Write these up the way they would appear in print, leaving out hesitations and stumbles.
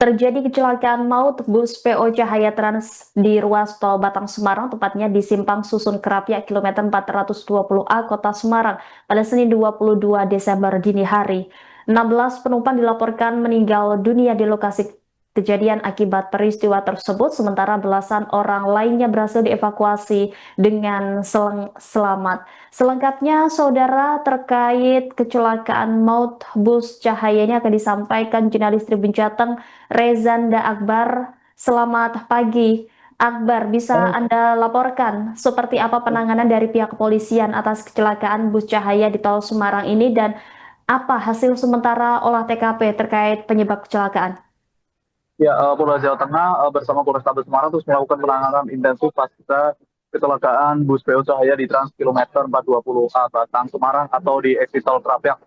Terjadi kecelakaan maut bus PO Cahaya Trans di ruas tol Batang Semarang, tepatnya di Simpang Susun Kerapia, kilometer 420A, Kota Semarang, pada Senin 22 Desember dini hari. 16 penumpang dilaporkan meninggal dunia di lokasi kejadian akibat peristiwa tersebut, sementara belasan orang lainnya berhasil dievakuasi dengan selamat. Selengkapnya, saudara, terkait kecelakaan maut bus Cahaya ini akan disampaikan jurnalis Tribun Jateng Rezanda Akbar. Selamat pagi. Akbar, bisa Anda laporkan seperti apa penanganan dari pihak kepolisian atas kecelakaan bus Cahaya di tol Semarang ini dan apa hasil sementara olah TKP terkait penyebab kecelakaan? Ya, Polda Jawa Tengah bersama Polrestabes Semarang terus melakukan penanganan intensif pasca kecelakaan bus PO Cahaya di Trans kilometer 420A Batang Semarang atau di eksit tol Krapyak.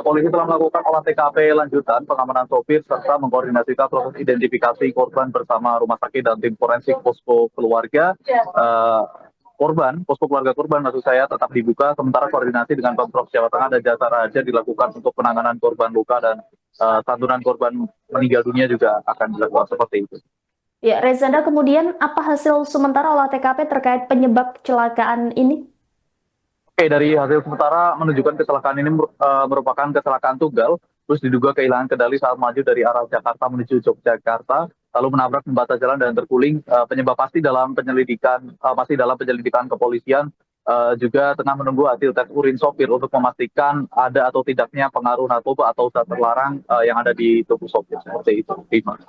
Polisi telah melakukan olah TKP lanjutan pengamanan sopir serta mengkoordinasikan proses identifikasi korban bersama rumah sakit dan tim forensik posko keluarga. Posko keluarga korban maksud saya tetap dibuka, sementara koordinasi dengan Pemprov Jawa Tengah dan Jasa Raja dilakukan untuk penanganan korban luka dan santunan korban meninggal dunia juga akan dilakukan seperti itu. Ya, Rezanda, kemudian apa hasil sementara olah TKP terkait penyebab kecelakaan ini? Oke, dari hasil sementara menunjukkan kecelakaan ini merupakan kecelakaan tunggal, terus diduga kehilangan kendali saat maju dari arah Jakarta menuju Yogyakarta, lalu menabrak pembatas jalan dan terguling. Penyebab pasti dalam penyelidikan, masih dalam penyelidikan kepolisian, juga tengah menunggu hasil tes urin sopir untuk memastikan ada atau tidaknya pengaruh narkoba atau zat terlarang yang ada di tubuh sopir seperti itu. Rima.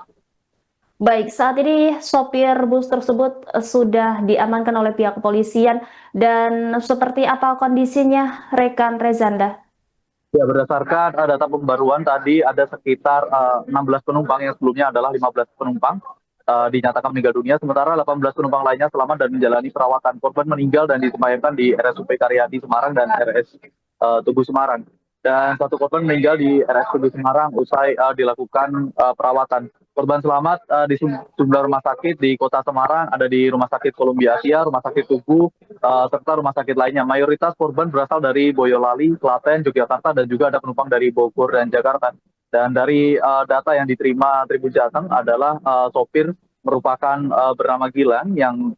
Baik, saat ini sopir bus tersebut sudah diamankan oleh pihak kepolisian dan seperti apa kondisinya, rekan Rezanda? Ya, berdasarkan data pembaruan tadi ada sekitar 16 penumpang yang sebelumnya adalah 15 penumpang dinyatakan meninggal dunia, sementara 18 penumpang lainnya selamat dan menjalani perawatan. Korban meninggal dan disemayamkan di RSUP Karyadi Semarang dan RS Tugu Semarang. Dan satu korban meninggal di RS Tugu Semarang usai dilakukan perawatan. Korban selamat di sejumlah rumah sakit di Kota Semarang, ada di Rumah Sakit Columbia Asia, Rumah Sakit Tugu, serta rumah sakit lainnya. Mayoritas korban berasal dari Boyolali, Klaten, Yogyakarta, dan juga ada penumpang dari Bogor dan Jakarta. Dan dari data yang diterima Tribun Jateng adalah sopir merupakan bernama Gilang yang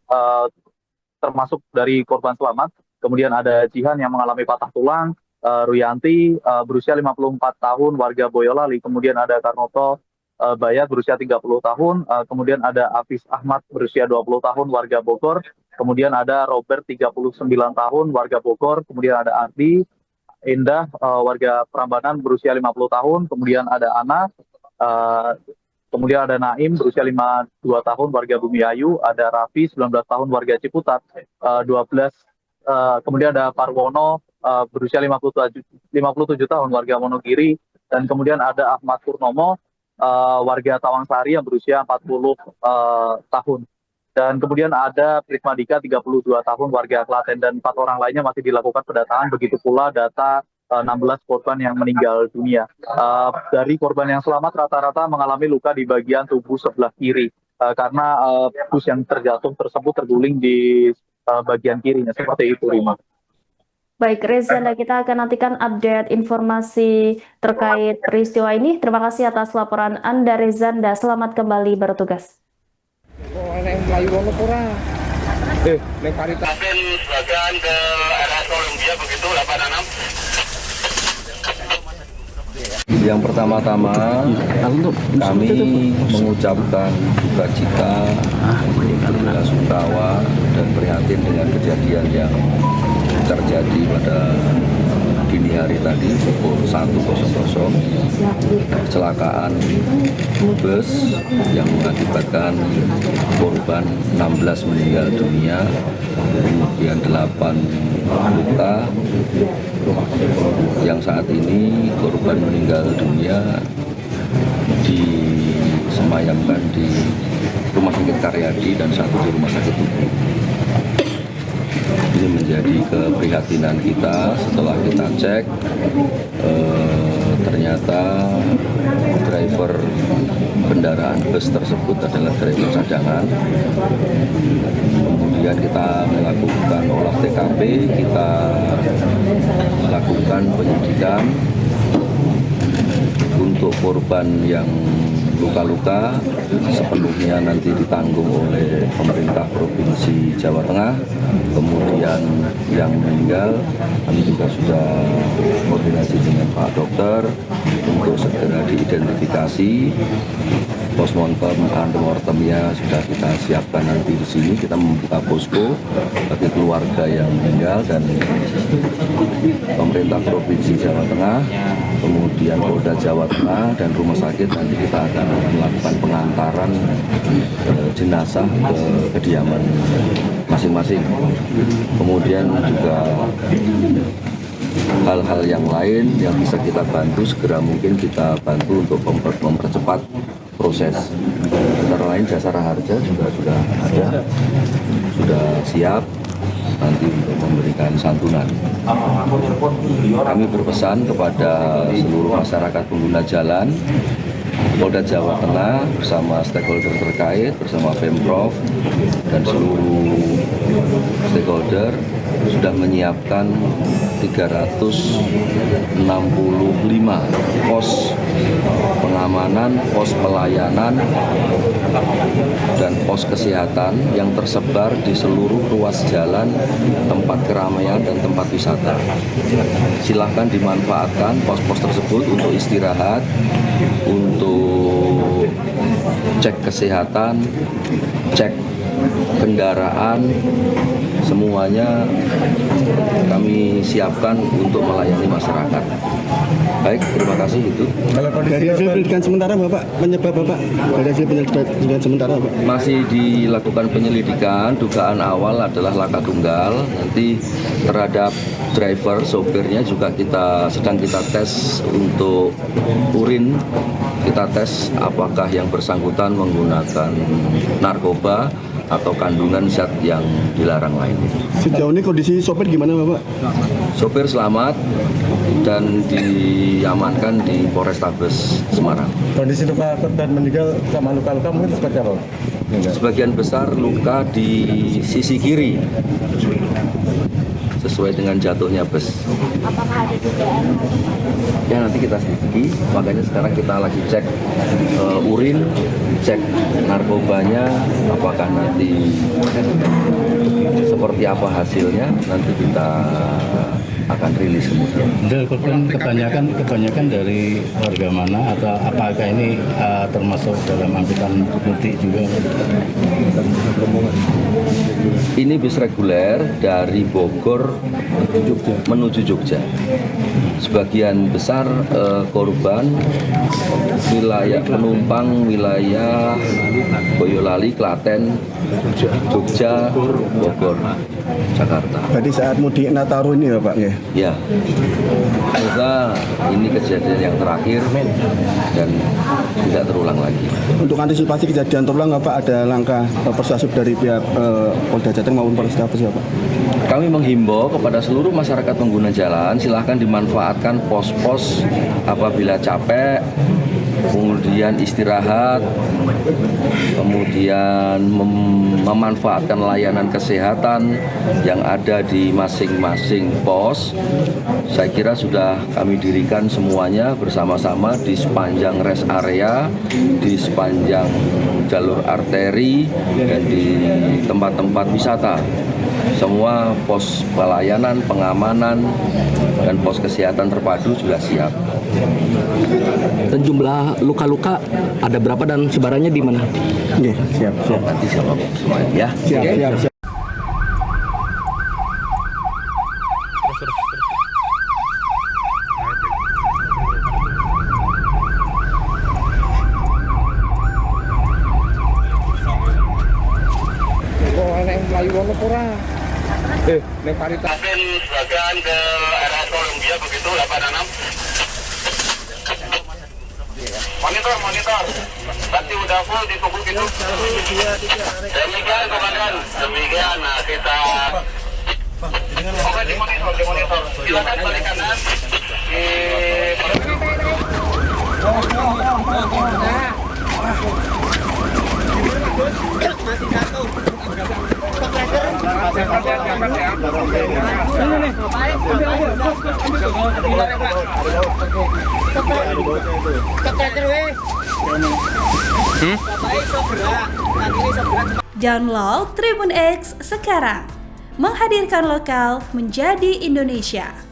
termasuk dari korban selamat. Kemudian ada Jihan yang mengalami patah tulang, Ruyanti berusia 54 tahun warga Boyolali, kemudian ada Karnoto Bayat berusia 30 tahun, kemudian ada Afis Ahmad berusia 20 tahun warga Bogor, kemudian ada Robert 39 tahun warga Bogor, kemudian ada Ardi Indah warga Prambanan berusia 50 tahun, kemudian ada Ana, uh, kemudian ada Naim berusia 52 tahun warga Bumiayu, ada Raffi 19 tahun warga Ciputat, 12 kemudian ada Parwono berusia 57 tahun warga Wonogiri, dan kemudian ada Ahmad Purnomo warga Tawangsari yang berusia 40 tahun. Dan kemudian ada Prismadika 32 tahun warga Klaten, dan 4 orang lainnya masih dilakukan pendataan, begitu pula data 16 korban yang meninggal dunia. Dari korban yang selamat rata-rata mengalami luka di bagian tubuh sebelah kiri karena bus yang terjatuh tersebut terguling di bagian kirinya, seperti itu, Rima. Baik, Rezanda, kita akan nantikan update informasi terkait peristiwa ini. Terima kasih atas laporan Anda, Rezanda. Selamat kembali bertugas. Oh, enak yang Melayu banget ora. Nek parita. Mungkin bagian ke arah Columbia begitu 86. Yang pertama-tama kami mengucapkan duka cita, bela sungkawa dan prihatin dengan kejadian yang terjadi pada dini hari tadi pukul 1.00, kecelakaan bus yang mengakibatkan korban 16 meninggal dunia, kemudian 8 luka, yang saat ini korban meninggal dunia disemayamkan di Rumah Sakit Karyadi dan satu di Rumah Sakit Tugu. Ini menjadi keprihatinan kita setelah kita cek, ternyata driver kendaraan bus tersebut adalah driver cadangan. Kemudian kita melakukan olah TKP, kita melakukan penyidikan untuk korban yang luka-luka sepenuhnya nanti ditanggung oleh pemerintah Provinsi Jawa Tengah. Kemudian yang meninggal kami juga sudah koordinasi dengan Pak Dokter untuk segera diidentifikasi. Postmortem, antemortemnya sudah kita siapkan nanti di sini. Kita membuka posko bagi keluarga yang meninggal dan pemerintah Provinsi Jawa Tengah, kemudian Polda Jawa Tengah dan rumah sakit. Nanti kita akan melakukan pengantaran jenazah ke kediaman masing-masing. Kemudian juga hal-hal yang lain yang bisa kita bantu segera mungkin kita bantu untuk mempercepat proses. Antara lain jasara harja juga sudah ada, sudah siap nanti untuk memberikan santunan. Kami berpesan kepada seluruh masyarakat pengguna jalan, Polda Jawa Tengah bersama stakeholder terkait, bersama Pemprov dan seluruh stakeholder sudah menyiapkan 365 pos pengamanan, pos pelayanan, dan pos kesehatan yang tersebar di seluruh ruas jalan, tempat keramaian, dan tempat wisata. Silahkan dimanfaatkan pos-pos tersebut untuk istirahat, untuk cek kesehatan, cek kendaraan, semuanya kami siapkan untuk melayani masyarakat. Baik, terima kasih itu. Dari hasil penyelidikan sementara Bapak, penyebab Bapak dari hasil penyelidikan sementara Bapak? Masih dilakukan penyelidikan, dugaan awal adalah laka tunggal. Nanti terhadap driver, sopirnya juga sedang kita tes untuk urin. Kita tes apakah yang bersangkutan menggunakan narkoba atau kandungan zat yang dilarang lainnya. Sejauh ini kondisi sopir gimana Bapak? Sopir selamat dan diamankan di Polrestabes Semarang. Kondisi luka korban meninggal sama luka-luka mungkin seperti apa? Sebagian besar luka di sisi kiri sesuai dengan jatuhnya bus. Apakah ada dugaan? Ya nanti kita selidiki, makanya sekarang kita lagi cek urin, cek narkobanya, apakah nanti seperti apa hasilnya, nanti kita akan rilis kemudian. Dari korban kebanyakan dari warga mana atau apakah ini termasuk dalam angkutan mudik juga? Ini bis reguler dari Bogor menuju Jogja. Sebagian besar korban wilayah penumpang wilayah Boyolali, Klaten, Jogja, Bogor, Jakarta. Berarti saat mudik Nataru ini ya Pak? Ya, semoga ini kejadian yang terakhir dan tidak terulang lagi. Untuk antisipasi kejadian terulang Pak, ada langkah persuasif dari pihak Polda Jateng maupun Polrestabes ya Pak? Kami menghimbau kepada seluruh masyarakat pengguna jalan, silahkan dimanfaatkan pos-pos apabila capek, kemudian istirahat, kemudian memanfaatkan layanan kesehatan yang ada di masing-masing pos. Saya kira sudah kami dirikan semuanya bersama-sama di sepanjang rest area, di sepanjang jalur arteri, dan di tempat-tempat wisata. Semua pos pelayanan, pengamanan, dan pos kesehatan terpadu sudah siap. Dan jumlah luka-luka ada berapa dan sebarannya di mana? Oke, siap. Nanti jawab semuanya ya. Siap. Nek parita. Mungkin sebagian ke area Columbia begitu 86. Monitor. Berarti udah full ditunggu gitu. Demikian komandan. Demikian, nah kita. Oke, di monitor. Silakan balik kanan. Masih jatuh. Download Tribun X sekarang, menghadirkan lokal menjadi Indonesia.